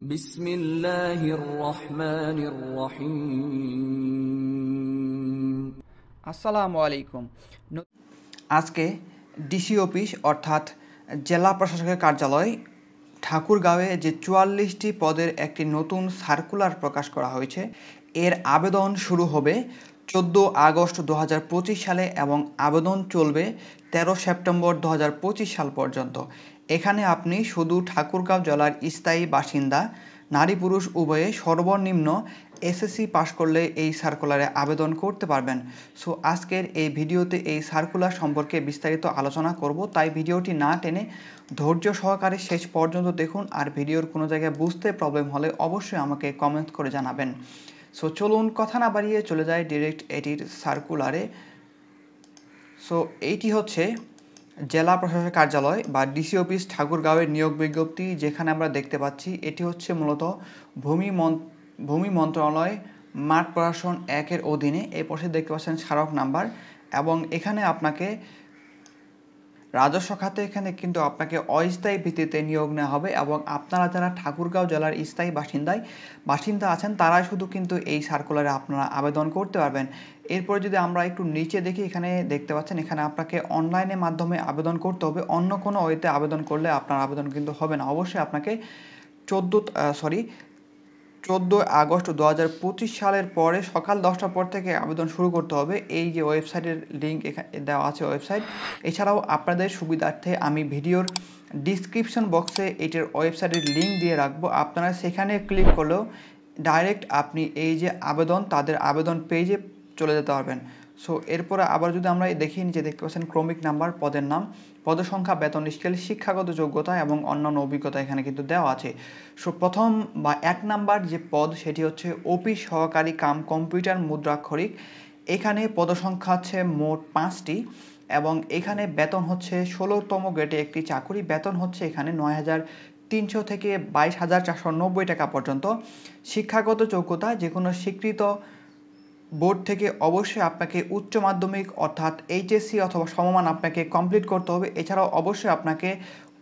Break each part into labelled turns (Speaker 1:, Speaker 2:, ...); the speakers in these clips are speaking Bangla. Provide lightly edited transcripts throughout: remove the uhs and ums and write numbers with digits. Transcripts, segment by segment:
Speaker 1: বিসমিল্লাহির রহমানির রহিম।
Speaker 2: আসসালামু আলাইকুম। আজকে ডিসি অফিস অর্থাৎ জেলা প্রশাসকের কার্যালয় ঠাকুরগাঁওয়ে যে ৪৪টি পদের একটি নতুন সার্কুলার প্রকাশ করা হয়েছে, এর আবেদন শুরু হবে ১৪ আগস্ট ২০২৫ সালে এবং আবেদন চলবে ১৩ সেপ্টেম্বর ২০২৫ সাল পর্যন্ত। এখানে আপনি শুধু ঠাকুরগাঁও জেলার স্থায়ী বাসিন্দা নারী পুরুষ উভয়ে সর্বনিম্ন এসএসসি পাশ করলে এই সার্কুলারে আবেদন করতে পারবেন। সো আজকের এই ভিডিওতে এই সার্কুলার সম্পর্কে বিস্তারিত আলোচনা করব, তাই ভিডিওটি না টেনে ধৈর্য সহকারে শেষ পর্যন্ত দেখুন। আর ভিডিওর কোনো জায়গায় বুঝতে প্রবলেম হলে অবশ্যই আমাকে কমেন্ট করে জানাবেন। সো চলুন কথা না বাড়িয়ে চলে যায় ডিরেক্ট এটির সার্কুলারে। সো এইটি হচ্ছে জেলা প্রশাসক কার্যালয় বা ডিসি অফিস ঠাকুরগাঁওয়ের নিয়োগ বিজ্ঞপ্তি, যেখানে আমরা দেখতে পাচ্ছি এটি হচ্ছে মূলত ভূমি মন্ত্রণালয় মাঠ প্রশাসন ১-এর অধীনে। এই পাশে দেখতে পাচ্ছেন স্মারক নাম্বার, এবং এখানে আপনাকে রাজস্ব খাতে এখানে কিন্তু আপনাকে অস্থায়ী ভিত্তিতে নিয়োগ নেওয়া হবে, এবং আপনারা যারা ঠাকুরগাঁও জেলার স্থায়ী বাসিন্দা আছেন তারাই শুধু কিন্তু এই সার্কুলারে আপনারা আবেদন করতে পারবেন। এরপরে যদি আমরা একটু নিচে দেখি, এখানে দেখতে পাচ্ছেন এখানে আপনাকে অনলাইনের মাধ্যমে আবেদন করতে হবে। অন্য কোনো ওয়েতে আবেদন করলে আপনার আবেদন কিন্তু হবে না। অবশ্যই আপনাকে ১৪ আগস্ট ২০২৫ সালের পরে সকাল 10টার পর থেকে আবেদন শুরু করতে হবে। এই যে ওয়েবসাইটের লিঙ্ক এখানে দেওয়া আছে ওয়েবসাইট, এছাড়াও আপনাদের সুবিধার্থে আমি ভিডিওর ডিসক্রিপশন বক্সে এটির ওয়েবসাইটের লিঙ্ক দিয়ে রাখবো। আপনারা সেখানে ক্লিক করলেও ডাইরেক্ট আপনি এই যে আবেদন তাদের আবেদন পেজে চলে যেতে পারবেন। সো এরপরে আবার যদি আমরা দেখি, নিচে দেখতে পাচ্ছেন ক্রমিক নাম্বার, পদের নাম, পদের সংখ্যা, বেতন স্কেল, শিক্ষাগত যোগ্যতা এবং অন্যান্য অভিজ্ঞতা এখানে কিন্তু দেওয়া আছে। সো প্রথম বা ১ নাম্বার যে পদ সেটি হচ্ছে অফিস সহকারী কাম কম্পিউটার মুদ্রাক্ষরিক। এখানে পদসংখ্যা আছে মোট 5টি, এবং এখানে বেতন হচ্ছে 16তম গ্রেডে একটি চাকুরি। বেতন হচ্ছে এখানে ৯,৩০০ থেকে ২২,৪৯০ টাকা পর্যন্ত। শিক্ষাগত যোগ্যতা যে কোনো স্বীকৃত বোর্ড থেকে অবশ্যই আপনাকে উচ্চ মাধ্যমিক অর্থাৎ এইচএসসি অথবা সমমান আপনাকে কমপ্লিট করতে হবে। এছাড়াও অবশ্যই আপনাকে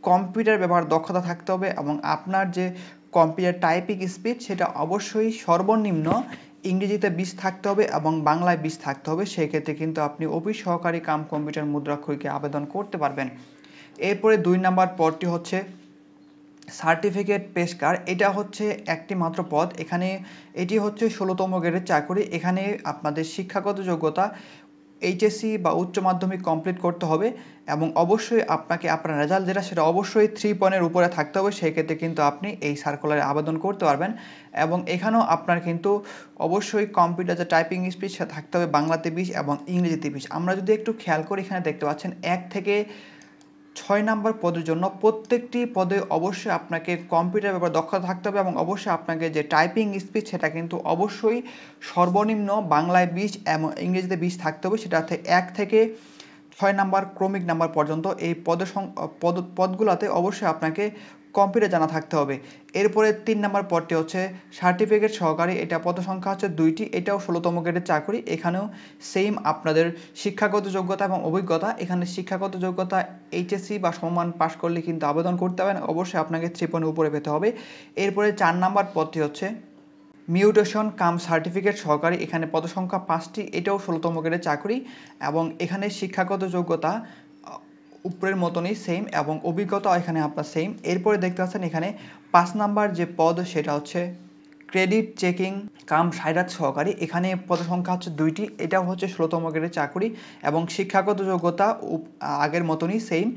Speaker 2: কম্পিউটার ব্যবহার দক্ষতা থাকতে হবে, এবং আপনার যে কম্পিউটার টাইপিং স্পিড সেটা অবশ্যই সর্বনিম্ন ইংরেজিতে 20 থাকতে হবে এবং বাংলায় 20 থাকতে হবে। সেক্ষেত্রে কিন্তু আপনি অফিস সহকারী কাম কম্পিউটার মুদ্রাক্ষরিকে আবেদন করতে পারবেন। এরপরে 2 নাম্বার পদটি হচ্ছে সার্টিফিকেট পেশকার। এটা হচ্ছে একটি মাত্র পদ। এটি হচ্ছে 16তম গ্রেডের চাকরি। এখানে আপনাদের শিক্ষাগত যোগ্যতা এইচএসসি বা উচ্চ মাধ্যমিক কমপ্লিট করতে হবে, এবং অবশ্যই আপনাকে আপনার রেজাল্ট যেটা সেটা অবশ্যই 3 পয়েন্টের উপরে থাকতে হবে। সেক্ষেত্রে কিন্তু আপনি এই সার্কুলারে আবেদন করতে পারবেন। এবং এখানেও আপনার কিন্তু অবশ্যই কম্পিউটার যে টাইপিং স্পিড সেটা থাকতে হবে বাংলাতে 20 এবং ইংরেজিতে 20। আমরা যদি একটু খেয়াল করি, এখানে দেখতে পাচ্ছেন 1 থেকে 6 নাম্বার পদের জন্য প্রত্যেকটি পদে অবশ্যই আপনাকে কম্পিউটার ব্যাপারে দক্ষতা থাকতে হবে, এবং অবশ্যই আপনাকে যে টাইপিং স্পিড সেটা কিন্তু অবশ্যই সর্বনিম্ন বাংলায় 20 এবং ইংরেজিতে 20 থাকতে হবে। সেটা 1 থেকে 6 নাম্বার ক্রমিক নাম্বার পর্যন্ত এই পদগুলোতে অবশ্যই আপনাকে কম্পিউটার জানা থাকতে হবে। এরপরে 3 নাম্বার পদটি হচ্ছে সার্টিফিকেট সহকারী। এটা পদ সংখ্যা হচ্ছে 2টি। এটাও 16তম গ্রেডের চাকরি। এখানেও সেম আপনাদের শিক্ষাগত যোগ্যতা এবং অভিজ্ঞতা। এখানে শিক্ষাগত যোগ্যতা এইচএসসি বা সমমান পাশ করলে কিন্তু আবেদন করতে হবে না, অবশ্যই আপনাকে 3 পয়েন্টের উপরে পেতে হবে। এরপরে 4 নাম্বার পদটি হচ্ছে মিউটেশন কাম সার্টিফিকেট সহকারী। এখানে পদসংখ্যা 5টি। এটাও 16তম গ্রেডের চাকরি, এবং এখানে শিক্ষাগত যোগ্যতা উপরের মতনই সেম, এবং অভিজ্ঞতা এখানে আপনার সেম। এরপরে দেখতে পাচ্ছেন এখানে 5 নাম্বার যে পদ সেটা হচ্ছে ক্রেডিট চেকিং কাম সাইরাত সহকারী। এখানে পদসংখ্যা হচ্ছে 2টি। এটাও হচ্ছে 16তম গ্রেডের চাকরি, এবং শিক্ষাগত যোগ্যতা আগের মতনই সেম।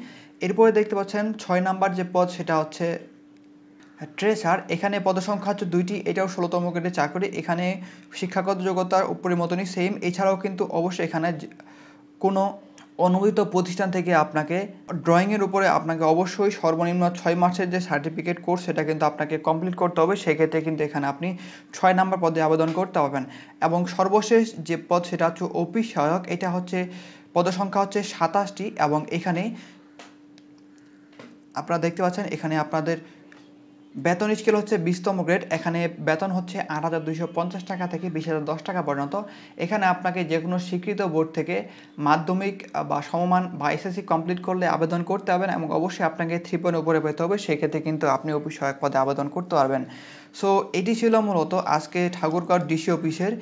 Speaker 2: এরপরে দেখতে পাচ্ছেন 6 নাম্বার যে পদ সেটা হচ্ছে ট্রেসার। এখানে পদসংখ্যা হচ্ছে 2টি। এটাও 16তম গ্রেডের চাকরি। এখানে শিক্ষাগত যোগ্যতার উপরের মতনই সেম। এছাড়াও কিন্তু অবশ্যই এখানে কোনো অনুমোদিত প্রতিষ্ঠান থেকে আপনাকে ড্রয়িংয়ের উপরে আপনাকে অবশ্যই সর্বনিম্ন 6 মাসের যে সার্টিফিকেট কোর্স সেটা কিন্তু আপনাকে কমপ্লিট করতে হবে। সেক্ষেত্রে কিন্তু এখানে আপনি 6 নাম্বার পদে আবেদন করতে পারবেন। এবং সর্বশেষ যে পদ সেটা হচ্ছে অফিস সহায়ক। এটা হচ্ছে পদসংখ্যা হচ্ছে 27টি, এবং এখানে আপনারা দেখতে পাচ্ছেন এখানে আপনাদের বেতন স্কেল হচ্ছে 20তম গ্রেড। এখানে বেতন হচ্ছে 8,250 টাকা থেকে 20,010 টাকা পর্যন্ত। এখানে আপনাকে যে কোনো স্বীকৃত বোর্ড থেকে মাধ্যমিক বা সমমান বা এসএসসি কমপ্লিট করলে আবেদন করতে পারবেন এবং অবশ্যই আপনাকে 3 উপরে পেতে হবে, সেক্ষেত্রে কিন্তু আপনি অফিস সহায়ক পদে আবেদন করতে পারবেন। সো এটি ছিল মূলত আজকে ঠাকুরগাঁও ডিসি অফিসের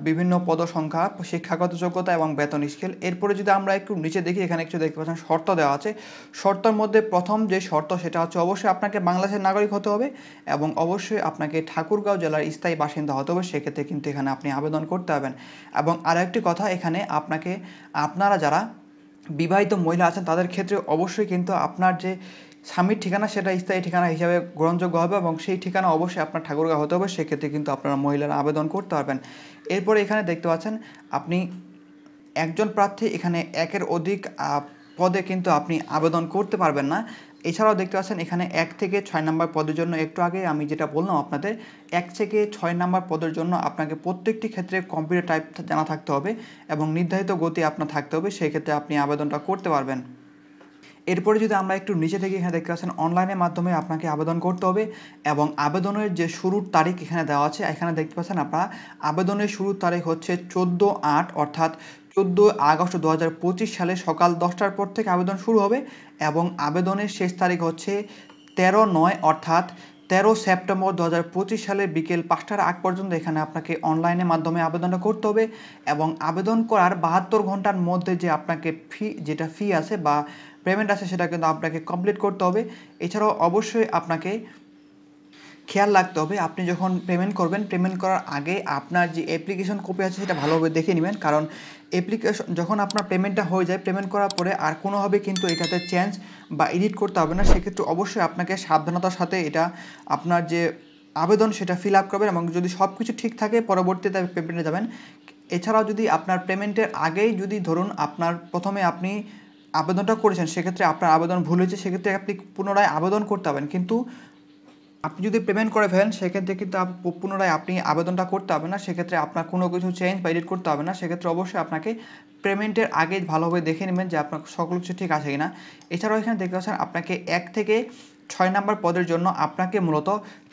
Speaker 2: বিভিন্ন পদসংখ্যা, শিক্ষাগত যোগ্যতা এবং বেতন স্কেল। এরপরে যদি আমরা একটু নিচে দেখি, এখানে একটু দেখতে পাচ্ছেন শর্ত দেওয়া আছে। শর্তের মধ্যে প্রথম যে শর্ত সেটা হচ্ছে অবশ্যই আপনাকে বাংলাদেশের নাগরিক হতে হবে এবং অবশ্যই আপনাকে ঠাকুরগাঁও জেলার স্থায়ী বাসিন্দা হতে হবে, সেক্ষেত্রে কিন্তু এখানে আপনি আবেদন করতে পারবেন। এবং আরেকটি কথা, এখানে আপনারা যারা বিবাহিত মহিলা আছেন তাদের ক্ষেত্রে অবশ্যই কিন্তু আপনার যে স্বামীর ঠিকানা সেটা স্থায়ী ঠিকানা হিসাবে গ্রহণযোগ্য হবে এবং সেই ঠিকানা অবশ্যই আপনার ঠাকুরগাঁও হতে হবে, সেক্ষেত্রে কিন্তু আপনারা মহিলারা আবেদন করতে পারবেন। এরপরে এখানে দেখতে পাচ্ছেন আপনি একজন প্রার্থী এখানে একের অধিক পদে কিন্তু আপনি আবেদন করতে পারবেন না। এছাড়াও দেখতে পাচ্ছেন এখানে 1 থেকে 6 নম্বর পদের জন্য, একটু আগে আমি যেটা বললাম আপনাদের, 1 থেকে 6 নম্বর পদের জন্য আপনাকে প্রত্যেকটি ক্ষেত্রে কম্পিউটার টাইপ জানা থাকতে হবে এবং নির্ধারিত গতি আপনার থাকতে হবে, সেই ক্ষেত্রে আপনি আবেদনটা করতে পারবেন। এরপরে যদি আমরা একটু নিচে থেকে, এখানে দেখতে পাচ্ছেন অনলাইনের মাধ্যমে আপনাকে আবেদন করতে হবে এবং আবেদনের যে শুরুর তারিখ এখানে দেওয়া আছে। এখানে দেখতে পাচ্ছেন আপনারা আবেদনের শুরুর তারিখ হচ্ছে 14/8 অর্থাৎ 14 আগস্ট 2025 সালে সকাল 10টার পর থেকে আবেদন শুরু হবে এবং আবেদনের শেষ তারিখ হচ্ছে 13/9 অর্থাৎ 13 সেপ্টেম্বর 2025 সালে বিকেল 5টার আগ পর্যন্ত এখানে আপনাকে অনলাইনের মাধ্যমে আবেদনটা করতে হবে এবং আবেদন করার 72 ঘন্টার মধ্যে যে আপনাকে ফি আছে বা পেমেন্ট আছে সেটা কিন্তু আপনাকে কমপ্লিট করতে হবে। এছাড়াও অবশ্যই আপনাকে খেয়াল রাখতে হবে, আপনি যখন পেমেন্ট করবেন, পেমেন্ট করার আগে আপনার যে অ্যাপ্লিকেশন কপি আছে সেটা ভালোভাবে দেখে নেবেন, কারণ যখন আপনার পেমেন্টটা হয়ে যায়, পেমেন্ট করার পরে আর কোনোভাবে কিন্তু এটাতে চেঞ্জ বা এডিট করতে হবে না। সেক্ষেত্রে অবশ্যই আপনাকে সাবধানতার সাথে এটা আপনার যে আবেদন সেটা ফিল আপ করবেন এবং যদি সব কিছু ঠিক থাকে পরবর্তীতে পেমেন্টে যাবেন। এছাড়াও যদি আপনার পেমেন্টের আগেই যদি ধরুন আপনার প্রথমে আপনি আবেদনটা করেছেন, সেক্ষেত্রে আপনার আবেদন ভুল হয়েছে, সেক্ষেত্রে আপনি পুনরায় আবেদন করতে পারবেন, কিন্তু আপনি যদি পেমেন্ট করে ফেলেন সেক্ষেত্রে কিন্তু পুনরায় আপনি আবেদনটা করতে হবে না, সেক্ষেত্রে আপনার কোনো কিছু চেঞ্জ বা এডিট করতে হবে না। সেক্ষেত্রে অবশ্যই আপনাকে পেমেন্টের আগে ভালোভাবে দেখে নেবেন যে আপনার সকল কিছু ঠিক আছে কিনা। এছাড়াও এখানে দেখতে পাচ্ছেন আপনাকে 1 থেকে 6 নম্বর পদের জন্য আপনাকে মূলত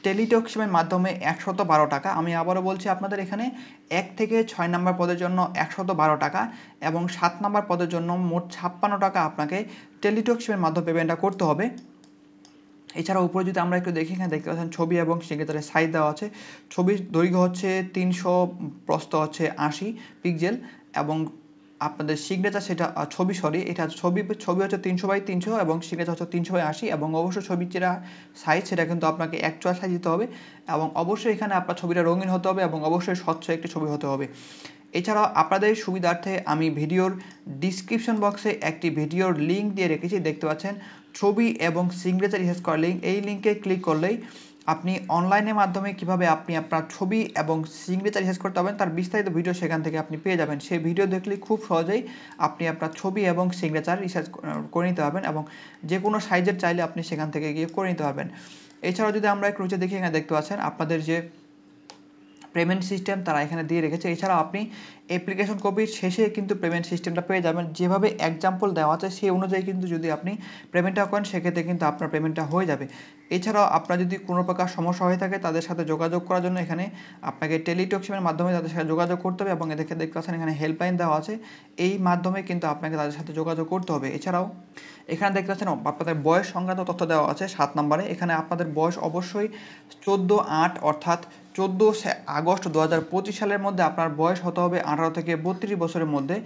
Speaker 2: টেলিটক সিমের মাধ্যমে 112 টাকা, আমি আবারও বলছি আপনাদের, এখানে 1 থেকে 6 নম্বর পদের জন্য 112 টাকা এবং 7 নম্বর পদের জন্য মোট 56 টাকা আপনাকে টেলিটক সিমের মাধ্যমে পেমেন্টটা করতে হবে। এছাড়া উপরে যদি আমরা একটু দেখি, এখানে দেখতে পাচ্ছেন ছবি এবং সিগনেচারের সাইজ দেওয়া আছে। ছবির দৈর্ঘ্য হচ্ছে 300, প্রস্থ হচ্ছে 80 পিক্সেল এবং আপনাদের সিগনেচার সেটা এটা ছবি হচ্ছে 300x300 এবং সিগনেচার হচ্ছে 300x80 এবং অবশ্যই ছবির যেটা সাইজ সেটা কিন্তু আপনাকে অ্যাকচুয়াল সাইজ দিতে হবে এবং অবশ্যই এখানে আপনার ছবিটা রঙিন হতে হবে এবং অবশ্যই স্বচ্ছ একটি ছবি হতে হবে। এছাড়াও আপনাদের সুবিধার্থে আমি ভিডিওর ডিসক্রিপশন বক্সে একটি ভিডিওর লিঙ্ক দিয়ে রেখেছি, দেখতে পাচ্ছেন ছবি এবং সিগনেচার ইমেজ করার লিঙ্ক। এই লিঙ্কে ক্লিক করলেই আপনি অনলাইনের মাধ্যমে কিভাবে আপনি আপনার ছবি এবং সিগনেচার ইমেজ করতে পারবেন তার বিস্তারিত ভিডিও সেখান থেকে আপনি পেয়ে যাবেন। সেই ভিডিও দেখলে খুব সহজেই আপনি আপনার ছবি এবং সিগনেচার রিসার্চ করে নিতে পারবেন এবং যে কোনো সাইজের চাইলে আপনি সেখান থেকে গিয়ে করে নিতে পারবেন। এছাড়াও যদি আমরা একটু নিচে দেখি, এখানে দেখতে পাচ্ছেন আপনাদের যে পেমেন্ট সিস্টেম তারা এখানে দিয়ে রেখেছে। এছাড়াও আপনি অ্যাপ্লিকেশন কপির শেষে কিন্তু পেমেন্ট সিস্টেমটা পেয়ে যাবেন, যেভাবে এক্সাম্পল দেওয়া আছে সেই অনুযায়ী কিন্তু যদি আপনি পেমেন্টটা করেন সেক্ষেত্রে কিন্তু আপনার পেমেন্টটা হয়ে যাবে। এছাড়াও আপনার যদি কোনো প্রকার সমস্যা হয়ে থাকে তাদের সাথে যোগাযোগ করার জন্য এখানে আপনাকে টেলিটক সিমের মাধ্যমে তাদের সাথে যোগাযোগ করতে হবে এবং এদেরকে দেখতে পাচ্ছেন এখানে হেল্পলাইন দেওয়া আছে, এই মাধ্যমে কিন্তু আপনাকে তাদের সাথে যোগাযোগ করতে হবে। এছাড়াও এখানে দেখতে পাচ্ছেন আপনাদের বয়স সংক্রান্ত তথ্য দেওয়া আছে 7 নম্বরে। এখানে আপনাদের বয়স অবশ্যই 14/8 অর্থাৎ 14 আগস্ট 2025 সালের মধ্যে আপনার বয়স হতে হবে 18 থেকে 32 বছরের মধ্যে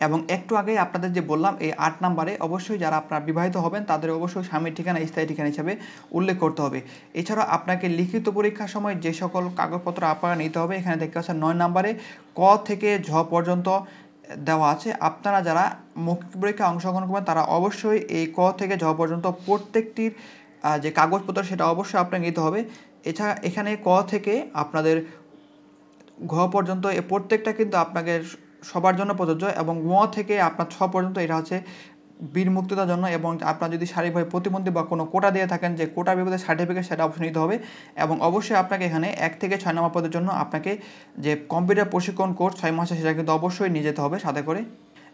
Speaker 2: এবং একটু আগেই আপনাদের যে বললাম এই 8 নম্বরে অবশ্যই যারা আপনারা বিবাহিত হবেন তাদের অবশ্যই স্বামীর ঠিকানা স্থায়ী ঠিকানা হিসেবে উল্লেখ করতে হবে। এছাড়া আপনাকে লিখিত পরীক্ষার সময় যে সকল কাগজপত্র আপনারা নিতে হবে, এখানে দেখতে পাচ্ছেন 9 নম্বরে ক থেকে ঝ পর্যন্ত দেওয়া আছে। আপনারা যারা মৌখিক পরীক্ষায় অংশগ্রহণ করবেন তারা অবশ্যই এই ক থেকে ঝ পর্যন্ত প্রত্যেকটির যে কাগজপত্র সেটা অবশ্যই আপনাকে নিতে হবে। এছাড়া এখানে ক থেকে আপনাদের ঘ পর্যন্ত এই প্রত্যেকটা কিন্তু আপনাকে সবার জন্য প্রযোজ্য এবং ম থেকে আপনার 6 পর্যন্ত এটা হচ্ছে বীর মুক্তিতার জন্য এবং আপনার যদি শারীরিকভাবে প্রতিবন্ধী বা কোনো কোটা দিয়ে থাকেন যে কোটার বিপদে সার্টিফিকেট সেটা অবশ্যই নিতে হবে এবং অবশ্যই আপনাকে এখানে 1 থেকে 6 নম্বর পদের জন্য আপনাকে যে কম্পিউটার প্রশিক্ষণ কোর্স 6 মাসে সেটা কিন্তু অবশ্যই নিয়ে যেতে হবে সাথে করে।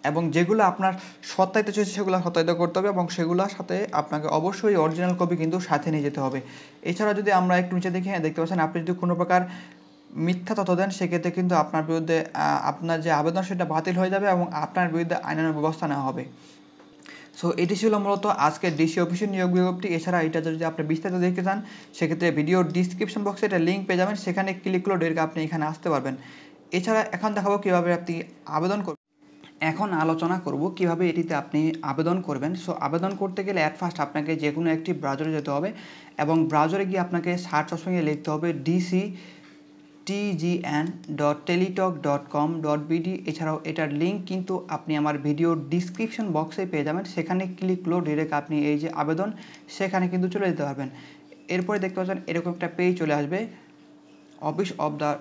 Speaker 2: এবং যেগুলো আপনার সত্যায়িত হয়েছে সেগুলো সত্যায়িত করতে হবে এবং সেগুলোর সাথে আপনাকে অবশ্যই অরিজিনাল কপি কিন্তু সাথে নিয়ে যেতে হবে। এছাড়া যদি আমরা একটু নিচে দেখি, দেখতে পাচ্ছেন আপনি যদি কোনো প্রকার মিথ্যা তথ্য দেন সেক্ষেত্রে কিন্তু আপনার বিরুদ্ধে আপনার যে আবেদন সেটা বাতিল হয়ে যাবে এবং আপনার বিরুদ্ধে আইনানুগ ব্যবস্থা নেওয়া হবে। সো এটি ছিল মূলত আজকের ডিসি অফিসের নিয়োগ বিজ্ঞপ্তি। এছাড়া এটা যদি আপনি বিস্তারিত দেখতে চান সেক্ষেত্রে ভিডিওর ডিসক্রিপশন বক্সে একটা লিঙ্ক পেয়ে যাবেন, সেখানে ক্লিক করলে ডিরেক্ট আপনি এখানে আসতে পারবেন। এছাড়া এখন দেখাবো কীভাবে আপনি আবেদন করবেন। এখন আলোচনা করব কিভাবে এটিতে আপনি আবেদন করবেন। সো আবেদন করতে গেলে অ্যাট ফার্স্ট আপনাকে যে কোনো একটি ব্রাউজারে যেতে হবে এবং ব্রাউজারে গিয়ে আপনাকে সার্চ অপশনে লিখতে হবে dctgn.teletalk.com.bd। এছাড়াও এটার লিঙ্ক কিন্তু আপনি আমার ভিডিওর ডিসক্রিপশন বক্সে পেয়ে যাবেন, সেখানে ক্লিক করলে ডিরেক্ট আপনি এই যে আবেদন সেখানে কিন্তু চলে যেতে পারবেন। এরপরে দেখতে পাচ্ছেন এরকম একটা পেজ চলে আসবে, office of the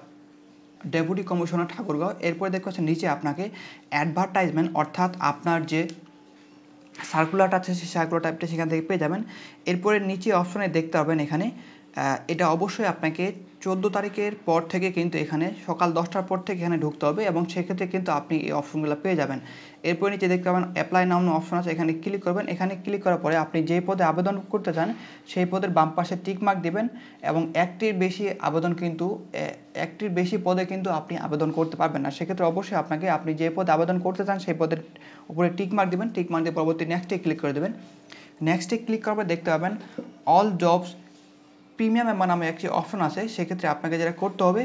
Speaker 2: deputy commissioner Thakurgaon. এরপরে দেখতে পাচ্ছেন নিচে আপনাকে অ্যাডভার্টাইজমেন্ট অর্থাৎ আপনার যে সার্কুলারটা আছে সেই সার্কুলার টাইপটা সেখান থেকে পেয়ে যাবেন। এরপরে নিচে অপশনে দেখতে পাবেন এখানে এটা অবশ্যই আপনাকে 14 তারিখের পর থেকে কিন্তু এখানে সকাল 10টার পর থেকে এখানে ঢুকতে হবে এবং সেক্ষেত্রে কিন্তু আপনি এই অপশনগুলো পেয়ে যাবেন। এরপরে নিচে দেখতে পাবেন অ্যাপ্লাই নাও অপশন আছে, এখানে ক্লিক করবেন। এখানে ক্লিক করার পরে আপনি যে পদে আবেদন করতে চান সেই পদের বাম পাশে টিক মার্ক দিবেন এবং একটির বেশি পদে কিন্তু আপনি আবেদন করতে পারবেন না। সেক্ষেত্রে অবশ্যই আপনাকে আপনি যে পদে আবেদন করতে চান সেই পদের উপরে টিক মার্ক দিবেন, টিক মার্ক দিয়ে পরবর্তী নেক্সটে ক্লিক করে দেবেন। নেক্সটে ক্লিক করবে দেখতে পাবেন অল জবস প্রিমিয়াম মেম্বার নামে একটি অপশন আছে। সেক্ষেত্রে আপনাকে যেটা করতে হবে,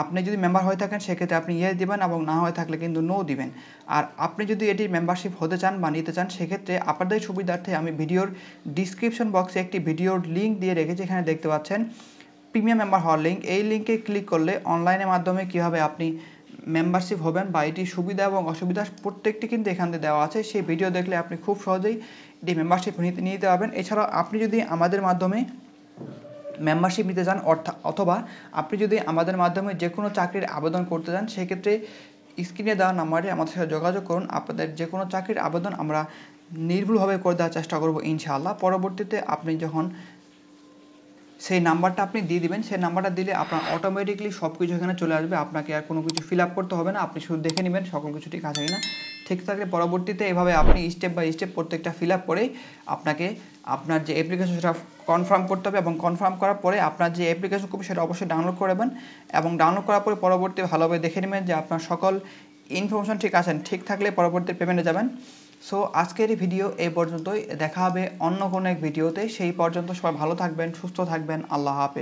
Speaker 2: আপনি যদি মেম্বার হয়ে থাকেন সেক্ষেত্রে আপনি ইয়েস দিবেন এবং না হয়ে থাকলে কিন্তু নো দিবেন। আর আপনি যদি এটির মেম্বারশিপ হতে চান বা নিতে চান সেক্ষেত্রে আপনাদের সুবিধার্থে আমি ভিডিওর ডিসক্রিপশন বক্সে একটি ভিডিওর লিঙ্ক দিয়ে রেখেছি, এখানে দেখতে পাচ্ছেন প্রিমিয়াম মেম্বার হওয়ার লিঙ্ক। এই লিঙ্কে ক্লিক করলে অনলাইনের মাধ্যমে কীভাবে আপনি মেম্বারশিপ হবেন বা এটির সুবিধা এবং অসুবিধা প্রত্যেকটি কিন্তু এখান থেকে দেওয়া আছে। সেই ভিডিও দেখলে আপনি খুব সহজেই এটি মেম্বারশিপ নিতে পারবেন। এছাড়াও আপনি যদি আমাদের মাধ্যমে মেম্বারশিপ নিতে চান অথবা আপনি যদি আমাদের মাধ্যমে যে কোনো চাকরির আবেদন করতে চান সেক্ষেত্রে স্ক্রিনে দেওয়া নাম্বারে আমাদের সাথে যোগাযোগ করুন। আপনাদের যে কোনো চাকরির আবেদন আমরা নির্ভুলভাবে করে দেওয়ার চেষ্টা করব ইনশাআল্লাহ। পরবর্তীতে আপনি যখন সেই নাম্বারটা আপনি দিয়ে দিবেন, সেই নাম্বারটা দিলে আপনার অটোমেটিকলি সব কিছু এখানে চলে আসবে, আপনাকে আর কোনো কিছু ফিল আপ করতে হবে না, আপনি শুধু দেখে নেবেন সকল কিছু ঠিক আছে কিনা। ঠিক থাকলে পরবর্তীতে এভাবে আপনি স্টেপ বাই স্টেপ প্রত্যেকটা ফিল আপ করেই আপনাকে আপনার যে অ্যাপ্লিকেশন সেটা কনফার্ম করতে হবে এবং কনফার্ম করার পরে আপনার যে অ্যাপ্লিকেশন কপি সেটা অবশ্যই ডাউনলোড করবেন এবং ডাউনলোড করার পরে পরবর্তী ভালোভাবে দেখে নেবেন যে আপনার সকল ইনফরমেশন ঠিক আছেন, ঠিক থাকলে পরবর্তী পেমেন্টে যাবেন। সো আজকের এই ভিডিও এই পর্যন্তই, দেখা হবে অন্য কোনো এক ভিডিওতে। সেই পর্যন্ত সবাই ভালো থাকবেন, সুস্থ থাকবেন, আল্লাহ হাফেজ।